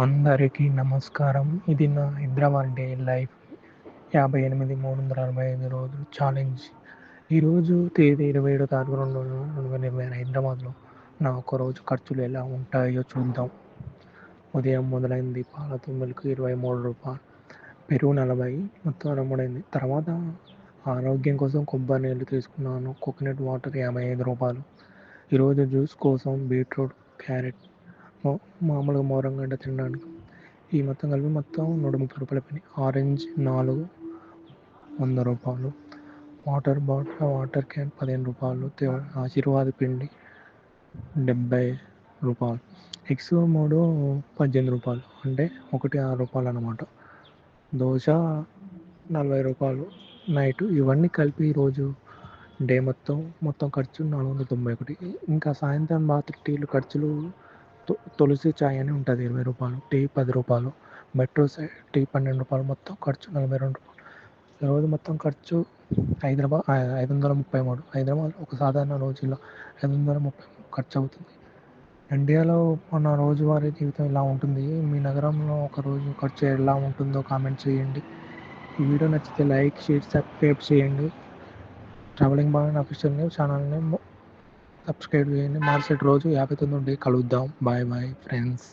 అందరికీ నమస్కారం. ఇది నా హైదరాబాద్ డే లైఫ్ 58, 365 రోజులు ఛాలెంజ్. ఈరోజు తేదీ 27/2/2020 హైదరాబాద్లో నా ఒక్కరోజు ఖర్చులు ఎలా ఉంటాయో చూద్దాం. ఉదయం మొదలైంది పాలతో మిల్క్ రూ. 23, పెరుగు 40, మొత్తం రమ్మడైంది. తర్వాత ఆరోగ్యం కోసం కొబ్బరి నీళ్ళు తీసుకున్నాను. కోకోనట్ వాటర్ రూ. 55. ఈరోజు జ్యూస్ కోసం బీట్రూట్, క్యారెట్, మామూలుగా మోరంగడ్డ తినడానికి ఈ మొత్తం కలిపి మొత్తం రూ. 130 పైన. ఆరెంజ్ 4 రూ. 100. వాటర్ బాటిల్ వాటర్ క్యాన్ రూ. 15. ఆశీర్వాద్ పిండి రూ. 70. ఎగ్స్ 3 రూ. 18, అంటే ఒకటి రూ. 6 అన్నమాట. దోశ రూ. 40 నైట్. ఇవన్నీ కలిపి ఈరోజు డే మొత్తం ఖర్చు 491. ఇంకా సాయంత్రం రాత్రి టీలు ఖర్చులు తులసి చాయ్ అని ఉంటుంది రూ. 20, టీ రూ. 10, మెట్రో సైడ్ టీ రూ. 12, మొత్తం ఖర్చు రూ. 42. రోజు మొత్తం ఖర్చు 533. హైదరాబాద్ ఒక సాధారణ రోజుల్లో 533 ఖర్చు అవుతుంది. ఇండియాలో మన రోజువారీ జీవితం ఇలా ఉంటుంది. మీ నగరంలో ఒక రోజు ఖర్చు ఎలా ఉంటుందో కామెంట్ చేయండి. ఈ వీడియో నచ్చితే లైక్, షేర్, సబ్స్క్రైబ్ చేయండి. ట్రావెలింగ్ బాగా అఫీషియల్ ఛానల్ని సబ్స్క్రైబ్ చేయండి. మార్సెట్ రోజు 59 కలుద్దాం. Bye friends.